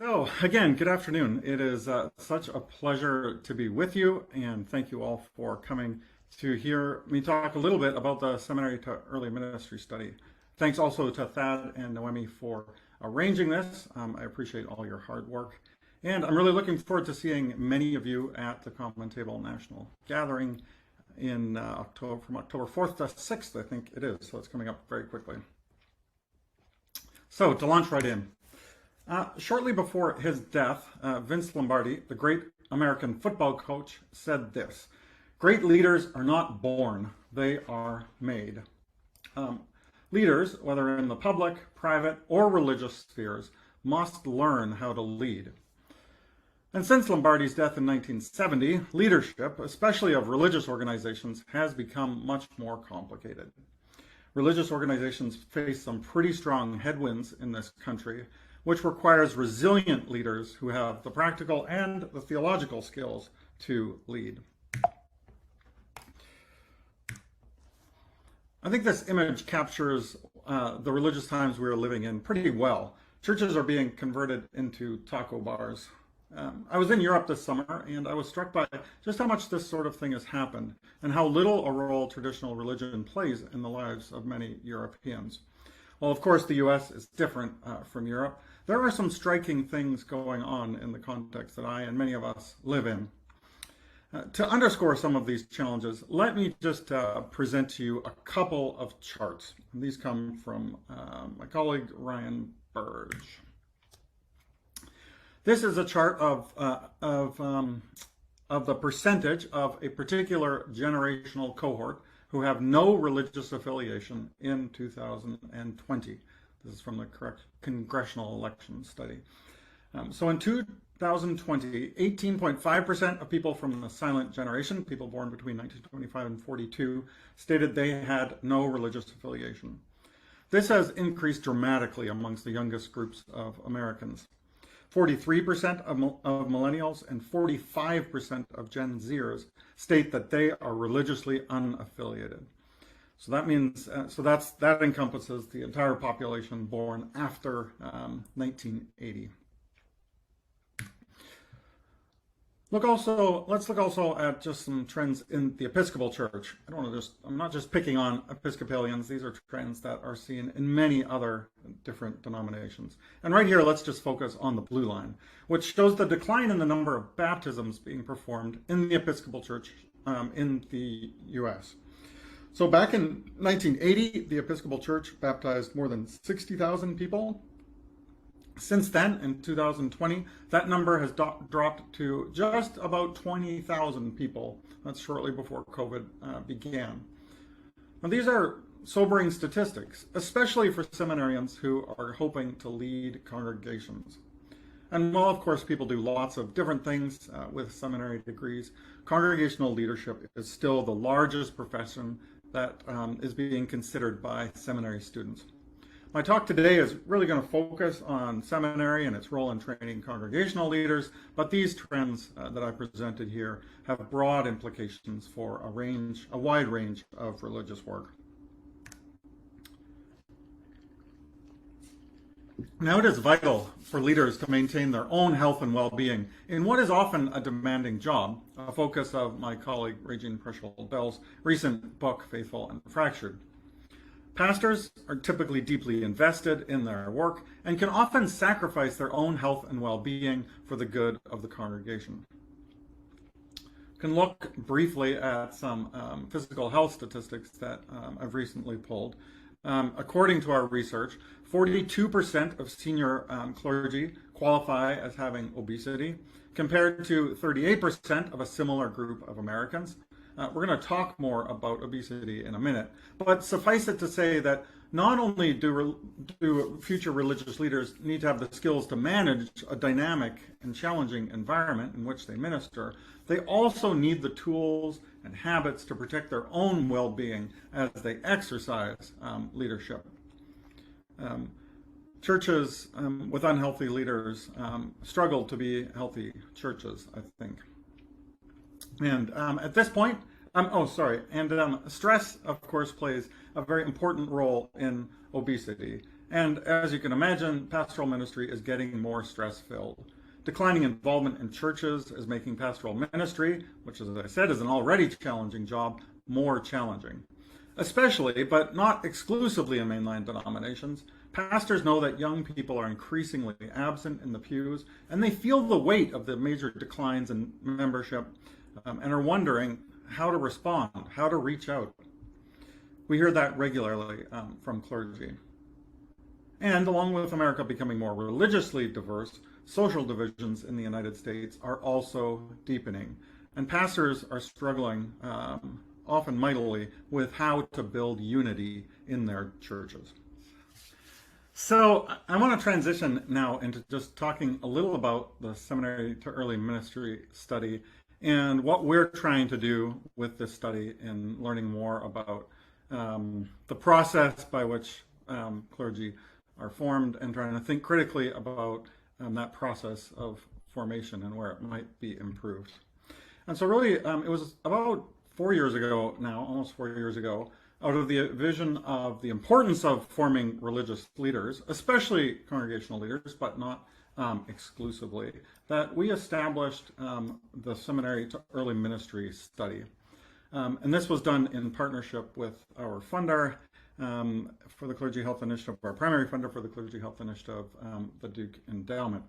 So, again, good afternoon. It is such a pleasure to be with you, and thank you all for coming to hear me talk a little bit about the Seminary to Early Ministry study. Thanks also to Thad and Noemi for arranging this. I appreciate all your hard work, and I'm really looking forward to seeing many of you at the Common Table National Gathering in October, from October 4th to 6th, I think it is, so it's coming up very quickly. So, to launch right in. Shortly before his death, Vince Lombardi, the great American football coach, said this: "Great leaders are not born, they are made." Leaders, whether in the public, private, or religious spheres, must learn how to lead. And since Lombardi's death in 1970, leadership, especially of religious organizations, has become much more complicated. Religious organizations face some pretty strong headwinds in this country, which requires resilient leaders who have the practical and the theological skills to lead. I think this image captures the religious times we are living in pretty well. Churches are being converted into taco bars. I was in Europe this summer, and I was struck by just how much this sort of thing has happened and how little a role traditional religion plays in the lives of many Europeans. Well, of course, the US is different from Europe. There are some striking things going on in the context that I and many of us live in. To underscore some of these challenges, let me just present to you a couple of charts. And these come from my colleague, Ryan Burge. This is a chart of the percentage of a particular generational cohort who have no religious affiliation in 2020. This is from the Congressional Election Study. So in 2020, 18.5% of people from the silent generation, people born between 1925 and 42, stated they had no religious affiliation. This has increased dramatically amongst the youngest groups of Americans. 43% of millennials and 45% of Gen Zers state that they are religiously unaffiliated. So that means, that encompasses the entire population born after 1980. Let's look also at just some trends in the Episcopal Church. I'm not just picking on Episcopalians. These are trends that are seen in many other different denominations. And right here, let's just focus on the blue line, which shows the decline in the number of baptisms being performed in the Episcopal Church in the US. So back in 1980, the Episcopal Church baptized more than 60,000 people. Since then, in 2020, that number has dropped to just about 20,000 people. That's shortly before COVID began. Now, these are sobering statistics, especially for seminarians who are hoping to lead congregations. And while, of course, people do lots of different things with seminary degrees, congregational leadership is still the largest profession that is being considered by seminary students. My talk today is really going to focus on seminary and its role in training congregational leaders, but these trends that I presented here have broad implications for a wide range of religious work. Now, it is vital for leaders to maintain their own health and well-being in what is often a demanding job, a focus of my colleague Regine Preschel-Bell's recent book, Faithful and Fractured. Pastors are typically deeply invested in their work and can often sacrifice their own health and well-being for the good of the congregation. We can look briefly at some physical health statistics that I've recently pulled. According to our research, 42% of senior clergy qualify as having obesity, compared to 38% of a similar group of Americans. We're going to talk more about obesity in a minute, but suffice it to say that not only do future religious leaders need to have the skills to manage a dynamic and challenging environment in which they minister, they also need the tools and habits to protect their own well-being as they exercise leadership. Churches with unhealthy leaders struggle to be healthy churches, I think. And at this point, stress, of course, plays a very important role in obesity. And as you can imagine, pastoral ministry is getting more stress-filled. Declining involvement in churches is making pastoral ministry, which, as I said, is an already challenging job, more challenging. Especially, but not exclusively in mainline denominations, pastors know that young people are increasingly absent in the pews, and they feel the weight of the major declines in membership and are wondering how to respond, how to reach out. We hear that regularly from clergy. And along with America becoming more religiously diverse, social divisions in the United States are also deepening. And pastors are struggling, often mightily, with how to build unity in their churches. So I want to transition now into just talking a little about the Seminary to Early Ministry study and what we're trying to do with this study in learning more about the process by which clergy are formed and trying to think critically about that process of formation and where it might be improved. And so really, it was about 4 years ago now, almost 4 years ago, out of the vision of the importance of forming religious leaders, especially congregational leaders, but not exclusively, that we established the Seminary to Early Ministry study. And this was done in partnership with our funder for the Clergy Health Initiative, our primary funder for the Clergy Health Initiative, the Duke Endowment.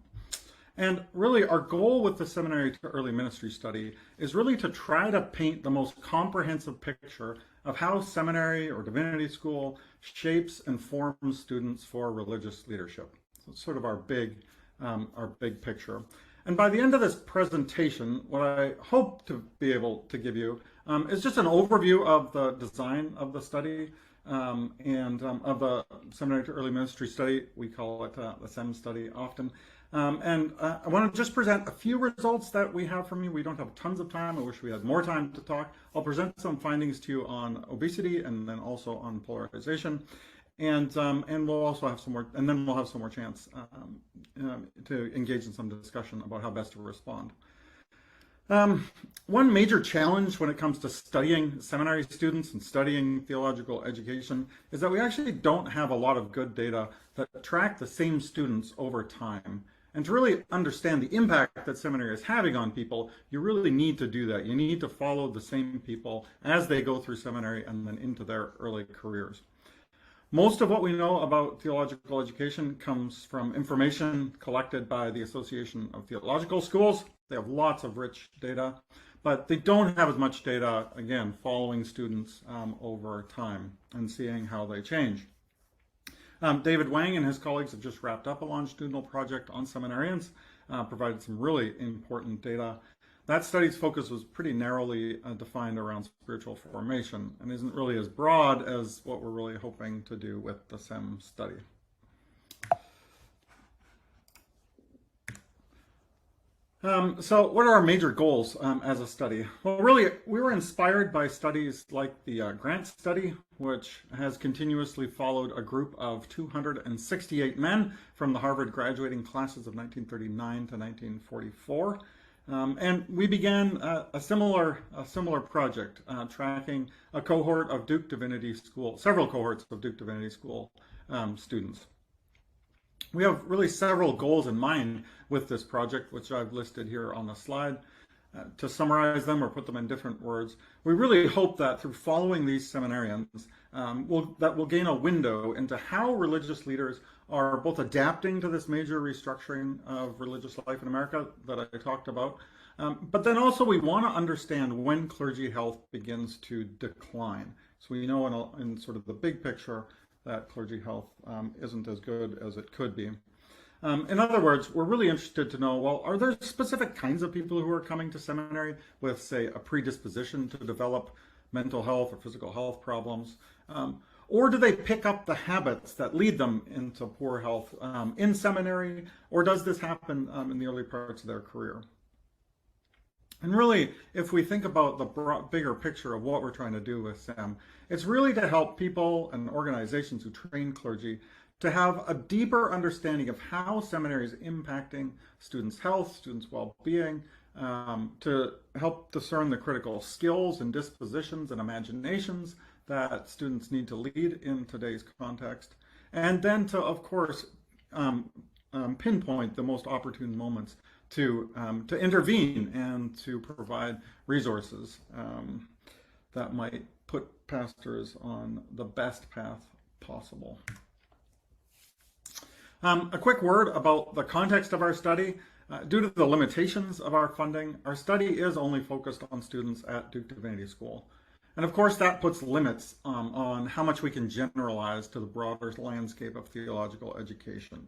And really our goal with the Seminary to Early Ministry study is really to try to paint the most comprehensive picture of how seminary or divinity school shapes and forms students for religious leadership. So it's sort of our big picture. And by the end of this presentation, what I hope to be able to give you is just an overview of the design of the study and of the Seminary to Early Ministry study. We call it the SEM study often. And I want to just present a few results that we have from you. We don't have tons of time. I wish we had more time to talk. I'll present some findings to you on obesity and then also on polarization. And we'll also have some more, and then we'll have some more chance to engage in some discussion about how best to respond. One major challenge when it comes to studying seminary students and studying theological education is that we actually don't have a lot of good data that track the same students over time. And to really understand the impact that seminary is having on people, you really need to do that. You need to follow the same people as they go through seminary and then into their early careers. Most of what we know about theological education comes from information collected by the Association of Theological Schools. They have lots of rich data, but they don't have as much data, again, following students over time and seeing how they change. David Wang and his colleagues have just wrapped up a longitudinal project on seminarians, provided some really important data. That study's focus was pretty narrowly defined around spiritual formation and isn't really as broad as what we're really hoping to do with the SEM study. So what are our major goals as a study? Well, really, we were inspired by studies like the Grant study, which has continuously followed a group of 268 men from the Harvard graduating classes of 1939 to 1944. And we began a similar project tracking a cohort of Duke Divinity School, several cohorts of Duke Divinity School students. We have really several goals in mind with this project, which I've listed here on the slide. To summarize them or put them in different words, we really hope that through following these seminarians, we'll gain a window into how religious leaders are both adapting to this major restructuring of religious life in America that I talked about, but then also we want to understand when clergy health begins to decline. So we know in sort of the big picture that clergy health isn't as good as it could be. In other words, we're really interested to know, well, are there specific kinds of people who are coming to seminary with, say, a predisposition to develop mental health or physical health problems? Or do they pick up the habits that lead them into poor health in seminary? Or does this happen in the early parts of their career? And really, if we think about the bigger picture of what we're trying to do with SEM, it's really to help people and organizations who train clergy to have a deeper understanding of how seminary is impacting students' health, students' well-being, to help discern the critical skills and dispositions and imaginations that students need to lead in today's context, and then to, of course, pinpoint the most opportune moments to intervene and to provide resources that might put pastors on the best path possible. A quick word about the context of our study. Due to the limitations of our funding, our study is only focused on students at Duke Divinity School. And of course, that puts limits on how much we can generalize to the broader landscape of theological education.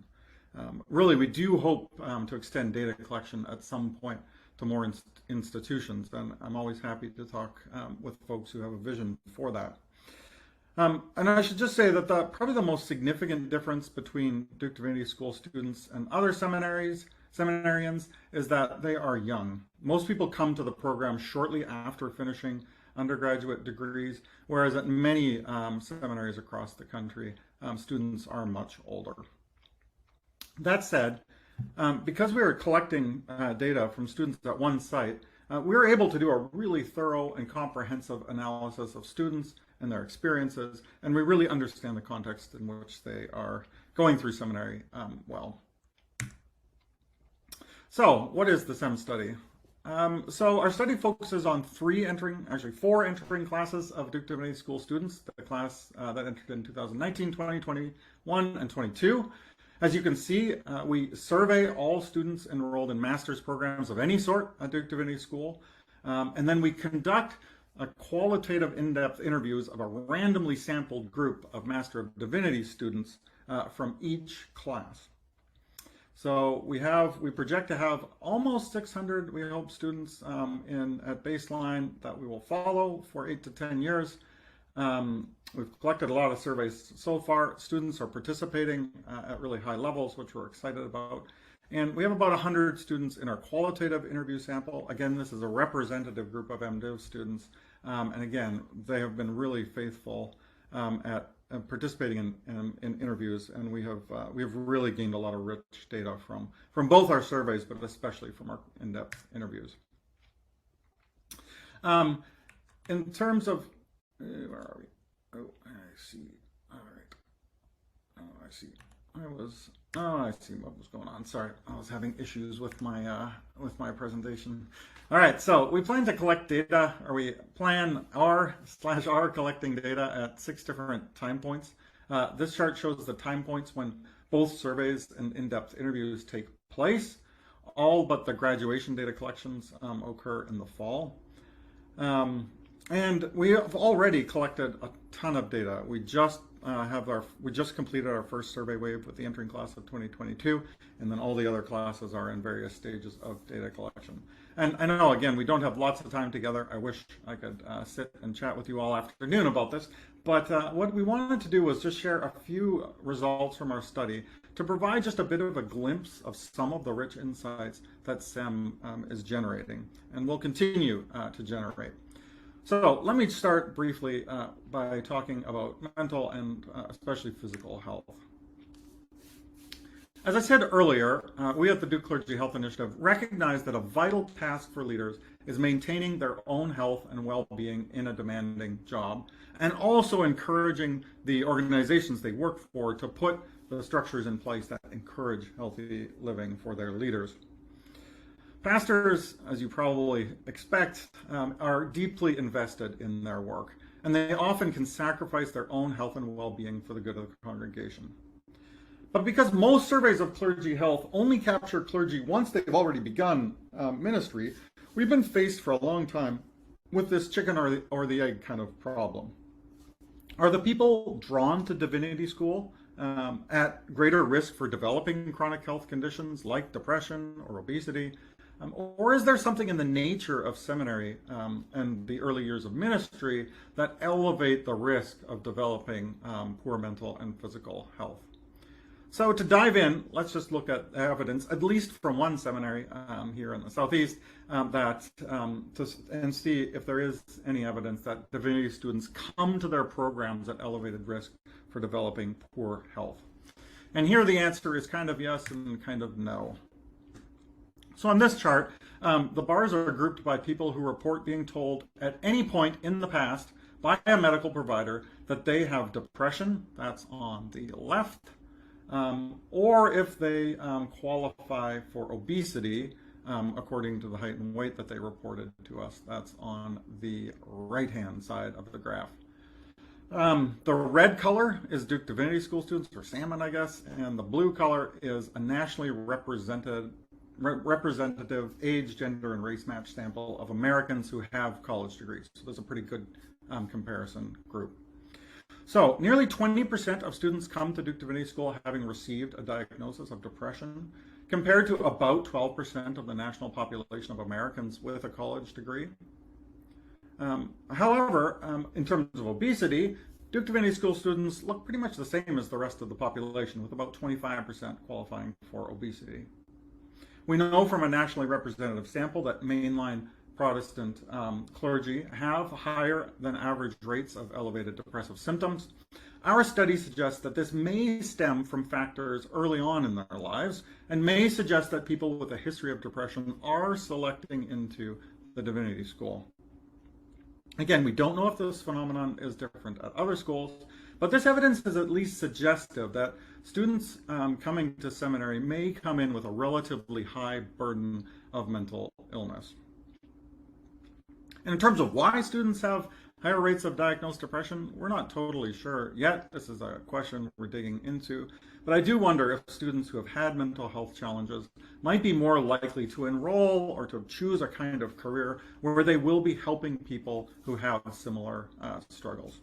Really, we do hope to extend data collection at some point to more institutions, and I'm always happy to talk with folks who have a vision for that. And I should just say that probably the most significant difference between Duke Divinity School students and other seminarians is that they are young. Most people come to the program shortly after finishing undergraduate degrees, whereas at many seminaries across the country, students are much older. That said, because we are collecting data from students at one site, we were able to do a really thorough and comprehensive analysis of students and their experiences, and we really understand the context in which they are going through seminary well. So, what is the SEM study? So our study focuses on four entering classes of Duke Divinity School students, the class that entered in 2019, 20, 21, and 22. As you can see, we survey all students enrolled in master's programs of any sort at Duke Divinity School, and then we conduct qualitative in-depth interviews of a randomly sampled group of Master of Divinity students from each class. So we project to have almost 600, we hope, students at baseline that we will follow for 8 to 10 years. We've collected a lot of surveys so far. Students are participating at really high levels, which we're excited about. And we have about 100 students in our qualitative interview sample. Again, this is a representative group of MDiv students. And again, they have been really faithful at participating in interviews, and we have really gained a lot of rich data from both our surveys, but especially from our in-depth interviews. In terms of where are we? Oh, I see. All right. Oh, I see. I see what was going on. Sorry, I was having issues with my presentation. All right, so we plan to collect data, or we plan are collecting data at 6 different time points. This chart shows the time points when both surveys and in-depth interviews take place. All but the graduation data collections occur in the fall. And we have already collected a ton of data. We just completed our first survey wave with the entering class of 2022, and then all the other classes are in various stages of data collection. And I know, again, we don't have lots of time together. I wish I could sit and chat with you all afternoon about this, but what we wanted to do was just share a few results from our study to provide just a bit of a glimpse of some of the rich insights that SEM is generating, and will continue to generate. So let me start briefly by talking about mental and especially physical health. As I said earlier, we at the Duke Clergy Health Initiative recognize that a vital task for leaders is maintaining their own health and well-being in a demanding job, and also encouraging the organizations they work for to put the structures in place that encourage healthy living for their leaders. Pastors, as you probably expect, are deeply invested in their work, and they often can sacrifice their own health and well-being for the good of the congregation. But because most surveys of clergy health only capture clergy once they've already begun ministry, we've been faced for a long time with this chicken or the egg kind of problem. Are the people drawn to divinity school at greater risk for developing chronic health conditions like depression or obesity? Or is there something in the nature of seminary and the early years of ministry that elevate the risk of developing poor mental and physical health? So to dive in, let's just look at evidence, at least from one seminary here in the Southeast, and see if there is any evidence that divinity students come to their programs at elevated risk for developing poor health. And here the answer is kind of yes and kind of no. So on this chart, the bars are grouped by people who report being told at any point in the past by a medical provider that they have depression, that's on the left, or if they qualify for obesity, according to the height and weight that they reported to us, that's on the right-hand side of the graph. The red color is Duke Divinity School students, or salmon, I guess, and the blue color is a nationally representative age, gender, and race match sample of Americans who have college degrees. So there's a pretty good comparison group. So nearly 20% of students come to Duke Divinity School having received a diagnosis of depression, compared to about 12% of the national population of Americans with a college degree. However, in terms of obesity, Duke Divinity School students look pretty much the same as the rest of the population, with about 25% qualifying for obesity. We know from a nationally representative sample that mainline Protestant clergy have higher than average rates of elevated depressive symptoms. Our study suggests that this may stem from factors early on in their lives and may suggest that people with a history of depression are selecting into the Divinity School. Again, we don't know if this phenomenon is different at other schools, but this evidence is at least suggestive that students coming to seminary may come in with a relatively high burden of mental illness. And in terms of why students have higher rates of diagnosed depression, we're not totally sure yet. This is a question we're digging into. But I do wonder if students who have had mental health challenges might be more likely to enroll or to choose a kind of career where they will be helping people who have similar struggles.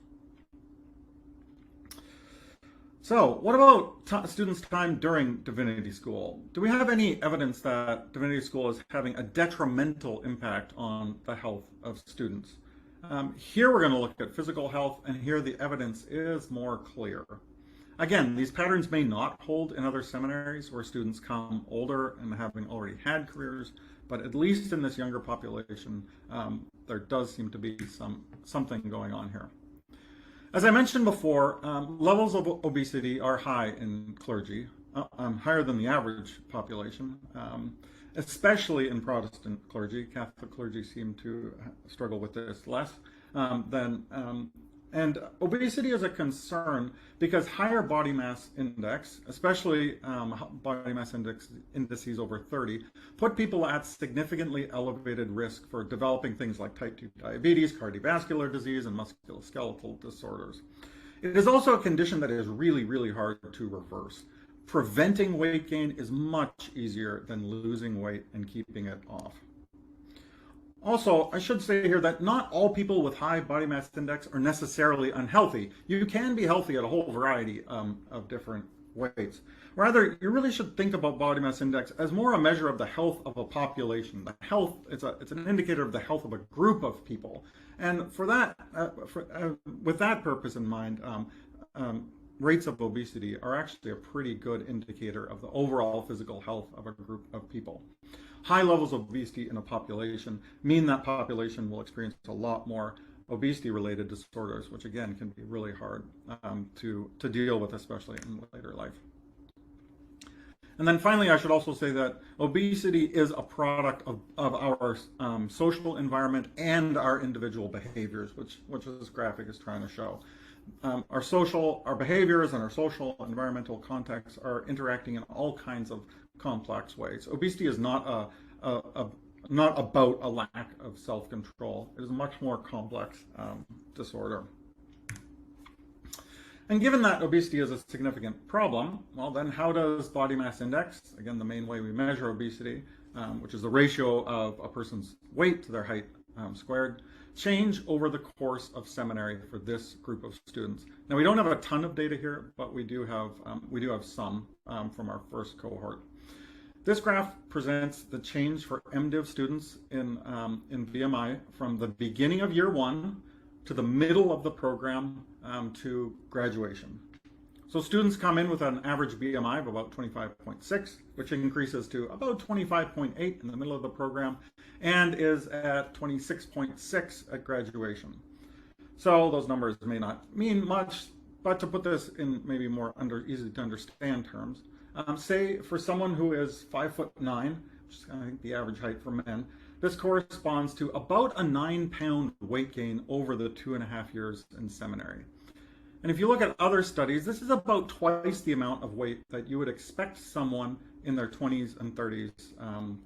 So what about students' time during Divinity School? Do we have any evidence that Divinity School is having a detrimental impact on the health of students? Here we're going to look at physical health, and here the evidence is more clear. Again, these patterns may not hold in other seminaries where students come older and having already had careers, but at least in this younger population, there does seem to be something going on here. As I mentioned before, levels of obesity are high in clergy, higher than the average population, especially in Protestant clergy. Catholic clergy seem to struggle with this less and obesity is a concern because higher body mass index, especially body mass indices over 30, put people at significantly elevated risk for developing things like type 2 diabetes, cardiovascular disease, and musculoskeletal disorders. It is also a condition that is really, really hard to reverse. Preventing weight gain is much easier than losing weight and keeping it off. Also, I should say here that not all people with high body mass index are necessarily unhealthy. You can be healthy at a whole variety of different ways. Rather, you really should think about body mass index as more a measure of the health of a population. The health, it's an indicator of the health of a group of people. And for that, with that purpose in mind, rates of obesity are actually a pretty good indicator of the overall physical health of a group of people. High levels of obesity in a population mean that population will experience a lot more obesity-related disorders, which again can be really hard to deal with, especially in later life. And then finally, I should also say that obesity is a product of our social environment and our individual behaviors, which this graphic is trying to show. Our behaviors and our social environmental contexts are interacting in all kinds of complex ways. Obesity is not about a lack of self-control. It is a much more complex disorder. And given that obesity is a significant problem, well then how does body mass index, again the main way we measure obesity, which is the ratio of a person's weight to their height squared, change over the course of seminary for this group of students? Now we don't have a ton of data here, but we do have some from our first cohort. This graph presents the change for MDiv students in BMI from the beginning of year one to the middle of the program to graduation. So students come in with an average BMI of about 25.6, which increases to about 25.8 in the middle of the program and is at 26.6 at graduation. So those numbers may not mean much, but to put this in maybe more easy to understand terms, say for someone who is 5'9", which is I think the average height for men, this corresponds to about a 9-pound weight gain over the 2.5 years in seminary. And if you look at other studies, this is about twice the amount of weight that you would expect someone in their 20s and 30s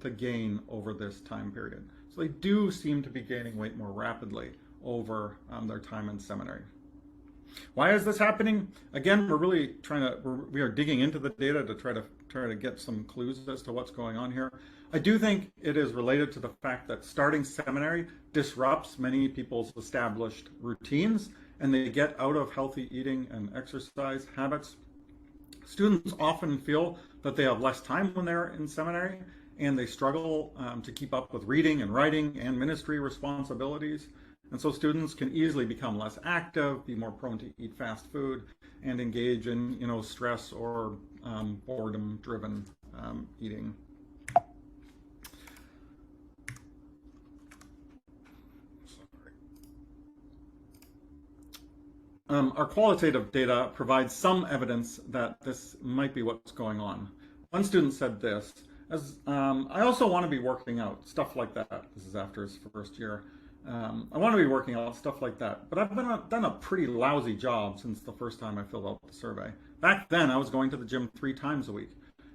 to gain over this time period. So they do seem to be gaining weight more rapidly over their time in seminary. Why is this happening? Again, we are digging into the data to try to get some clues as to what's going on here. I do think it is related to the fact that starting seminary disrupts many people's established routines, and they get out of healthy eating and exercise habits. Students often feel that they have less time when they're in seminary, and they struggle to keep up with reading and writing and ministry responsibilities. And so students can easily become less active, be more prone to eat fast food, and engage in, stress or boredom-driven eating. Our qualitative data provides some evidence that this might be what's going on. One student said this, I also want to be working out, stuff like that. This is after his first year. I want to be working out, stuff like that. But I've done a pretty lousy job since the first time I filled out the survey. Back then, I was going to the gym 3 times a week.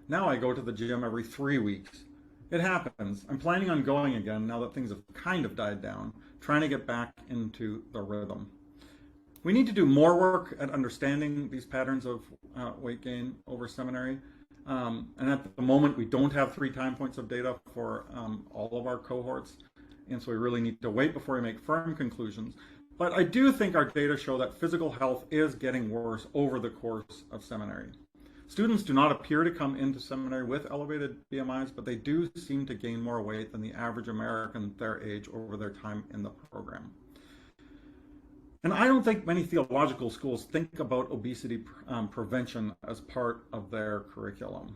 Now I go to the gym every 3 weeks. It happens. I'm planning on going again now that things have kind of died down, trying to get back into the rhythm. We need to do more work at understanding these patterns of weight gain over seminary. And at the moment, we don't have 3 time points of data for all of our cohorts. And so we really need to wait before we make firm conclusions. But I do think our data show that physical health is getting worse over the course of seminary. Students do not appear to come into seminary with elevated BMIs, but they do seem to gain more weight than the average American their age over their time in the program. And I don't think many theological schools think about obesity prevention as part of their curriculum.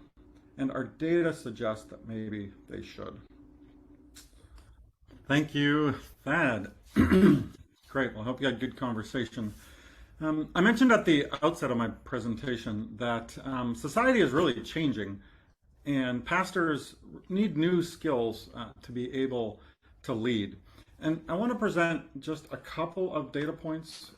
And our data suggests that maybe they should. Thank you, Thad. Great, well, I hope you had a good conversation. I mentioned at the outset of my presentation that society is really changing, and pastors need new skills to be able to lead. And I want to present just a couple of data points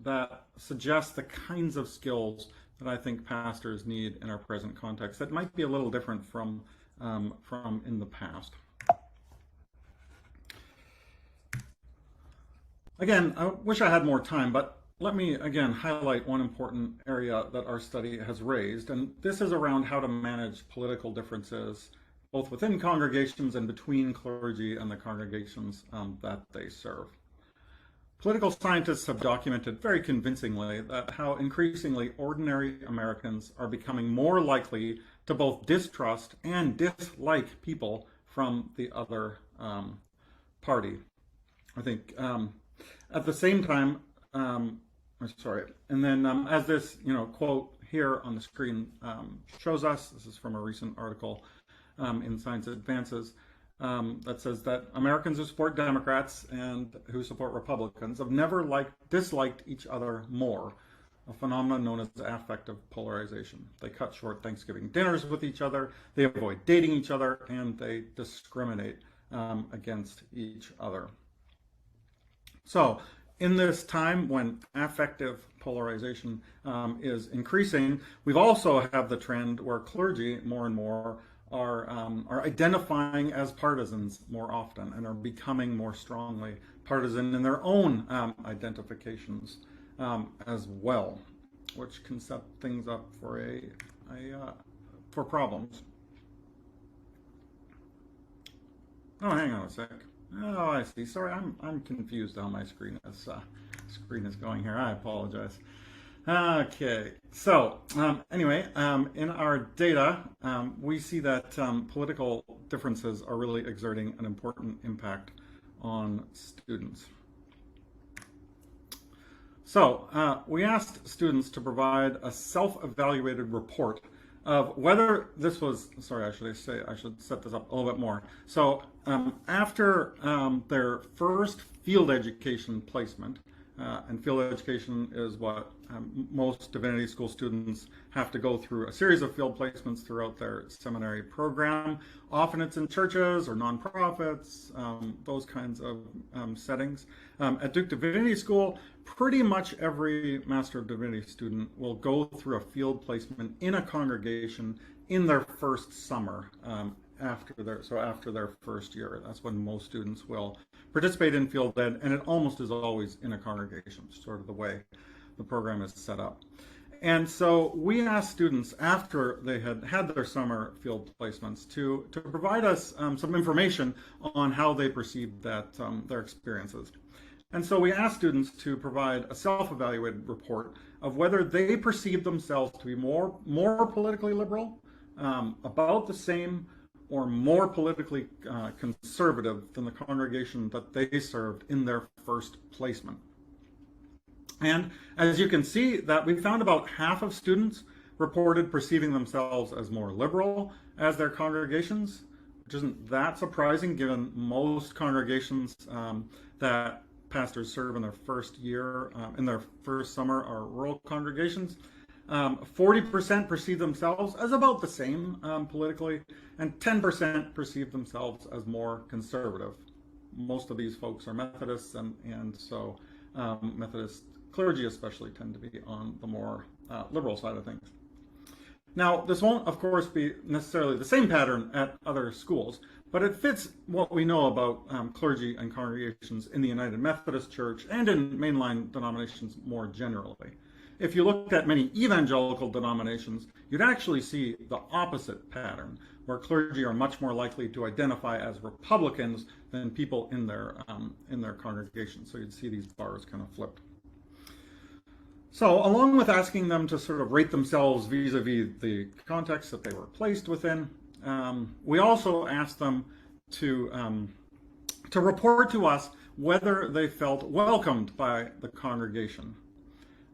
that suggest the kinds of skills that I think pastors need in our present context that might be a little different from in the past. Again, I wish I had more time, but let me again highlight one important area that our study has raised, and this is around how to manage political differences both within congregations and between clergy and the congregations that they serve. Political scientists have documented very convincingly that how increasingly ordinary Americans are becoming more likely to both distrust and dislike people from the other party. I think at the same time, and then as this quote here on the screen shows us, this is from a recent article in Science Advances, that says that Americans who support Democrats and who support Republicans have never disliked each other more, a phenomenon known as affective polarization. They cut short Thanksgiving dinners with each other, they avoid dating each other, and they discriminate against each other. So in this time when affective polarization is increasing, we've also have the trend where clergy more and more are identifying as partisans more often and are becoming more strongly partisan in their own identifications as well, which can set things up for problems. Oh, hang on a sec. Oh, I see. Sorry, I'm confused how my screen is going here. I apologize. Okay, so anyway, in our data, we see that political differences are really exerting an important impact on students. So we asked students to provide a self-evaluated report of whether this was, sorry, I should set this up a little bit more. So after their first field education placement, and field education is what most divinity school students have to go through a series of field placements throughout their seminary program. Often it's in churches or nonprofits, those kinds of settings. At Duke Divinity School, pretty much every Master of Divinity student will go through a field placement in a congregation in their first summer. After their first year. That's when most students will participate in field ed, and it almost is always in a congregation, sort of the way the program is set up. And so we asked students after they had had their summer field placements to provide us some information on how they perceived that their experiences. And so we asked students to provide a self-evaluated report of whether they perceived themselves to be more politically liberal, about the same, or more politically conservative than the congregation that they served in their first placement. And as you can see, that we found about half of students reported perceiving themselves as more liberal as their congregations, which isn't that surprising given most congregations that pastors serve in their first year, in their first summer, are rural congregations. 40% perceive themselves as about the same politically, and 10% perceive themselves as more conservative. Most of these folks are Methodists, and so Methodist clergy especially tend to be on the more liberal side of things. Now, this won't, of course, be necessarily the same pattern at other schools, but it fits what we know about clergy and congregations in the United Methodist Church and in mainline denominations more generally. If you looked at many evangelical denominations, you'd actually see the opposite pattern, where clergy are much more likely to identify as Republicans than people in their congregations. So you'd see these bars kind of flipped. So along with asking them to sort of rate themselves vis-a-vis the context that they were placed within, we also asked them to report to us whether they felt welcomed by the congregation.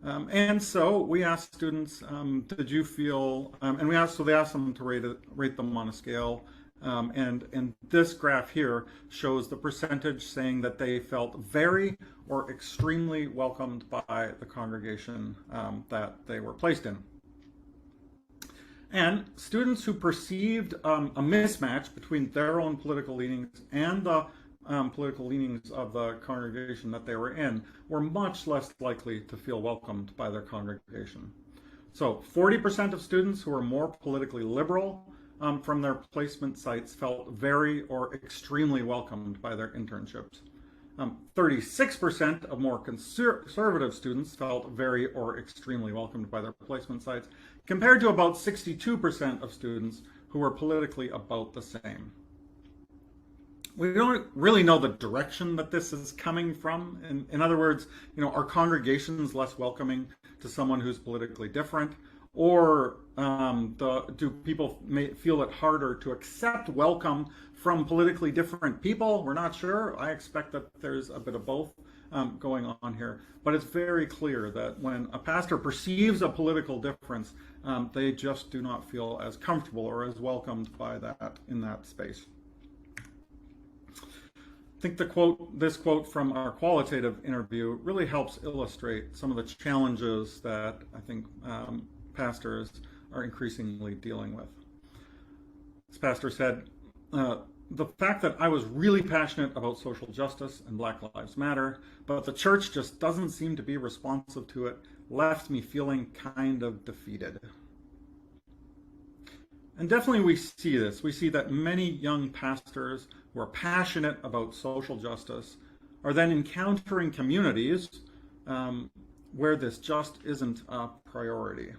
And so we asked students, did you feel, and they asked them to rate them on a scale. And this graph here shows the percentage saying that they felt very or extremely welcomed by the congregation that they were placed in. And students who perceived a mismatch between their own political leanings and the political leanings of the congregation that they were in were much less likely to feel welcomed by their congregation. So 40% of students who were more politically liberal from their placement sites felt very or extremely welcomed by their internships. 36% of more conservative students felt very or extremely welcomed by their placement sites, compared to about 62% of students who were politically about the same. We don't really know the direction that this is coming from. In other words, are congregations less welcoming to someone who's politically different? Or do people feel it harder to accept welcome from politically different people? We're not sure. I expect that there's a bit of both going on here. But it's very clear that when a pastor perceives a political difference, they just do not feel as comfortable or as welcomed by that in that space. I think this quote from our qualitative interview really helps illustrate some of the challenges that I think pastors are increasingly dealing with. This pastor said, the fact that I was really passionate about social justice and Black Lives Matter, but the church just doesn't seem to be responsive to it, left me feeling kind of defeated. And definitely we see this. We see that many young pastors who are passionate about social justice are then encountering communities where this just isn't a priority.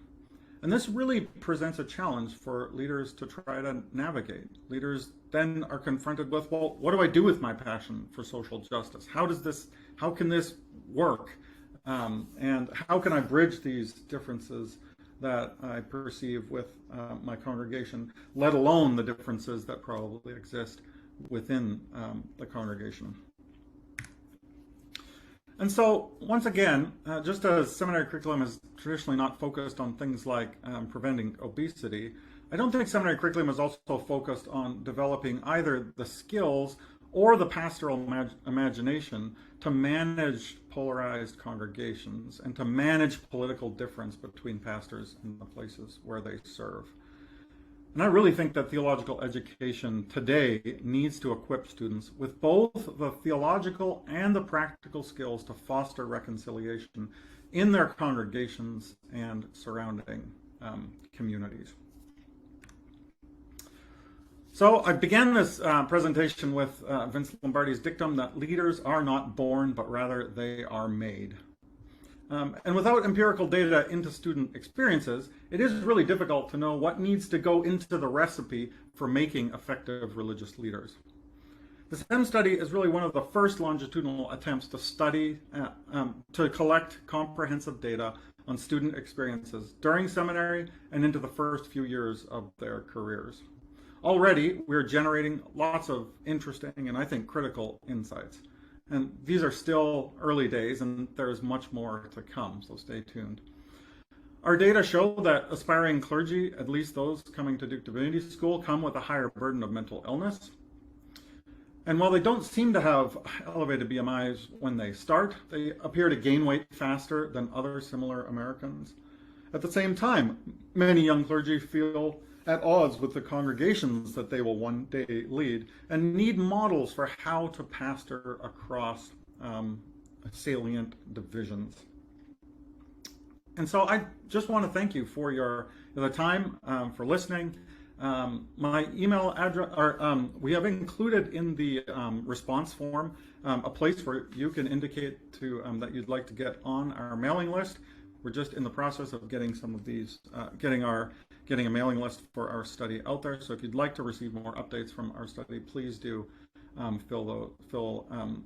And this really presents a challenge for leaders to try to navigate. Leaders then are confronted with, well, what do I do with my passion for social justice? How can this work? And how can I bridge these differences that I perceive with my congregation, let alone the differences that probably exist within the congregation? And so, once again, just as seminary curriculum is traditionally not focused on things like preventing obesity, I don't think seminary curriculum is also focused on developing either the skills or the pastoral imagination to manage polarized congregations and to manage political difference between pastors in the places where they serve. And I really think that theological education today needs to equip students with both the theological and the practical skills to foster reconciliation in their congregations and surrounding communities. So I began this presentation with Vince Lombardi's dictum that leaders are not born, but rather they are made. And without empirical data into student experiences, it is really difficult to know what needs to go into the recipe for making effective religious leaders. The SEM study is really one of the first longitudinal attempts to study, to collect comprehensive data on student experiences during seminary and into the first few years of their careers. Already, we're generating lots of interesting and I think critical insights. And these are still early days and there's much more to come, so stay tuned. Our data show that aspiring clergy, at least those coming to Duke Divinity School, come with a higher burden of mental illness. And while they don't seem to have elevated BMIs when they start, they appear to gain weight faster than other similar Americans. At the same time, many young clergy feel at odds with the congregations that they will one day lead and need models for how to pastor across salient divisions. And so I just want to thank you for the time, for listening. My email address, we have included in the response form a place where you can indicate to that you'd like to get on our mailing list. We're just in the process of getting some of these, getting a mailing list for our study out there. So if you'd like to receive more updates from our study, please do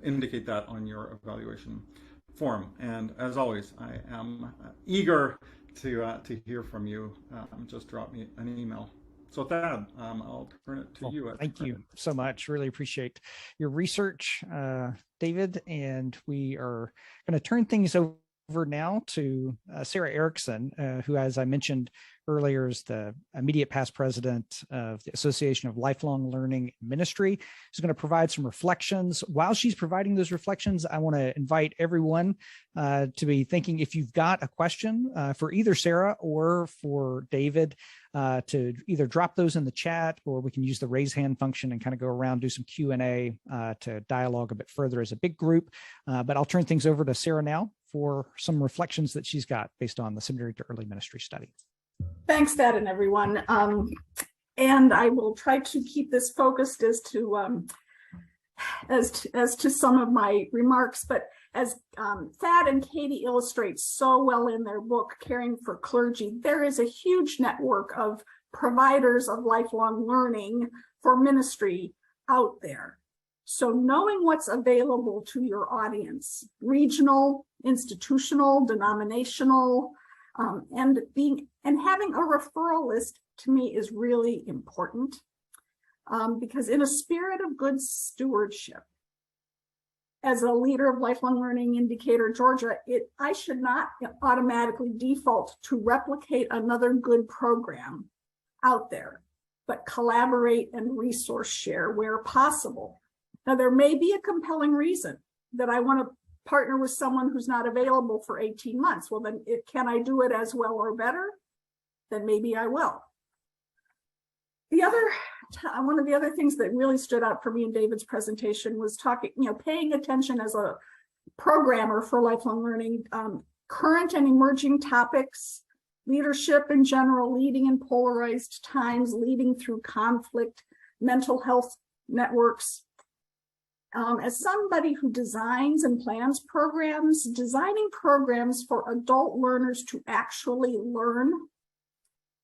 indicate that on your evaluation form. And as always, I am eager to hear from you. Just drop me an email. So Thad, I'll turn it to you. Thank you so much. Really appreciate your research, David. And we are going to turn things over now to Sarah Erickson, who, as I mentioned earlier, is the immediate past president of the Association of Lifelong Learning Ministry. She's going to provide some reflections. While she's providing those reflections, I want to invite everyone to be thinking, if you've got a question for either Sarah or for David, to either drop those in the chat, or we can use the raise hand function and kind of go around, do some Q&A to dialogue a bit further as a big group. But I'll turn things over to Sarah now for some reflections that she's got based on the Seminary to Early Ministry study. Thanks, Thad, and everyone. And I will try to keep this focused as to some of my remarks. But as Thad and Katie illustrate so well in their book, Caring for Clergy, there is a huge network of providers of lifelong learning for ministry out there. So knowing what's available to your audience, regional, institutional, denominational, and having a referral list, to me, is really important, because in a spirit of good stewardship, as a leader of Lifelong Learning in Decatur, Georgia, I should not automatically default to replicate another good program out there, but collaborate and resource share where possible. Now, there may be a compelling reason that I want to partner with someone who's not available for 18 months. Well, then can I do it as well or better? Then maybe I will. One of the other things that really stood out for me in David's presentation was paying attention as a programmer for lifelong learning, current and emerging topics, leadership in general, leading in polarized times, leading through conflict, mental health networks. As somebody who designs and plans programs, designing programs for adult learners to actually learn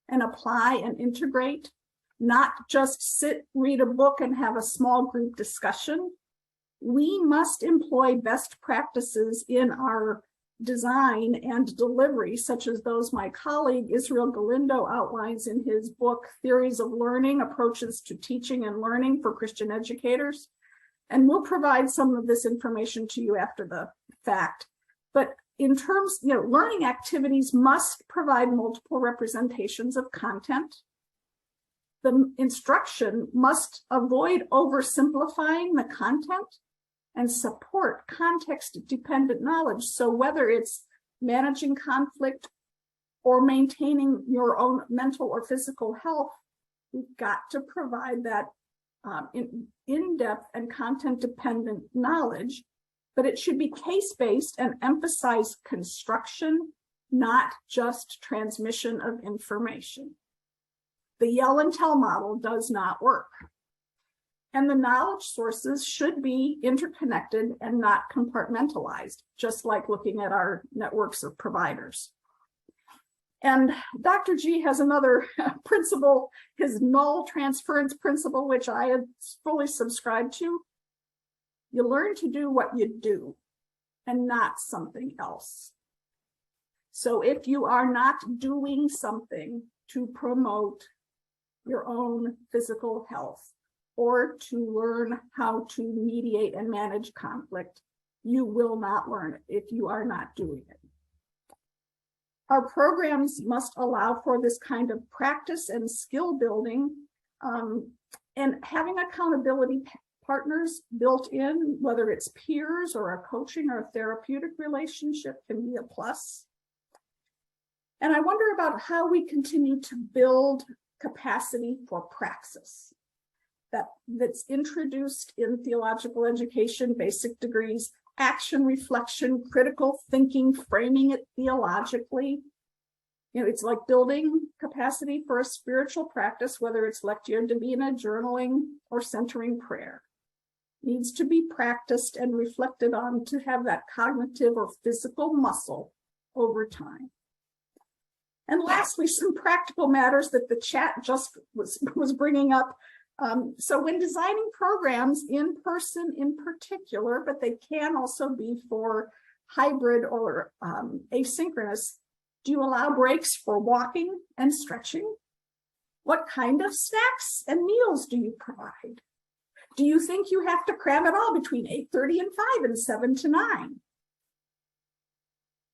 and apply and integrate, not just sit, read a book, and have a small group discussion. We must employ best practices in our design and delivery, such as those my colleague Israel Galindo outlines in his book, Theories of Learning, Approaches to Teaching and Learning for Christian Educators. And we'll provide some of this information to you after the fact. But in terms, learning activities must provide multiple representations of content. The instruction must avoid oversimplifying the content and support context-dependent knowledge. So whether it's managing conflict or maintaining your own mental or physical health, we've got to provide that in-depth and content-dependent knowledge, but it should be case-based and emphasize construction, not just transmission of information. The yell and tell model does not work. And the knowledge sources should be interconnected and not compartmentalized, just like looking at our networks of providers. And Dr. G has another principle, his null transference principle, which I had fully subscribed to. You learn to do what you do and not something else. So if you are not doing something to promote your own physical health or to learn how to mediate and manage conflict, you will not learn it if you are not doing it. Our programs must allow for this kind of practice and skill building, and having accountability partners built in, whether it's peers or a coaching or a therapeutic relationship, can be a plus. And I wonder about how we continue to build capacity for praxis that's introduced in theological education, basic degrees, action, reflection, critical thinking, framing it theologically. You know, it's like building capacity for a spiritual practice, whether it's Lectio Divina, journaling, or centering prayer. Needs to be practiced and reflected on to have that cognitive or physical muscle over time. And lastly, some practical matters that the chat just was bringing up. So when designing programs in person in particular, but they can also be for hybrid or asynchronous, do you allow breaks for walking and stretching? What kind of snacks and meals do you provide? Do you think you have to cram it all between 8:30 and 5 and 7 to 9?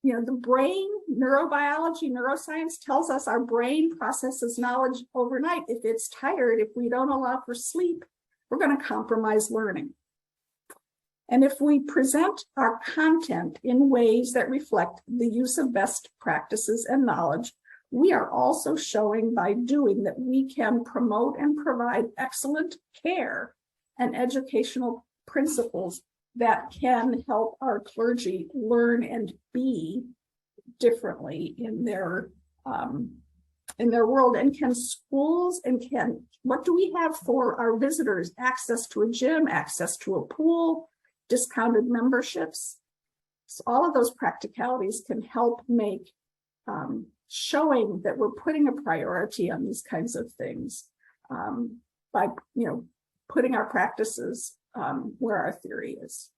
You know, the brain, neurobiology, neuroscience tells us our brain processes knowledge overnight. If it's tired, if we don't allow for sleep, we're going to compromise learning. And if we present our content in ways that reflect the use of best practices and knowledge, we are also showing by doing that we can promote and provide excellent care and educational principles that can help our clergy learn and be differently in their world. And can schools what do we have for our visitors? Access to a gym, access to a pool, discounted memberships. So all of those practicalities can help make showing that we're putting a priority on these kinds of things by putting our practices where our theory is.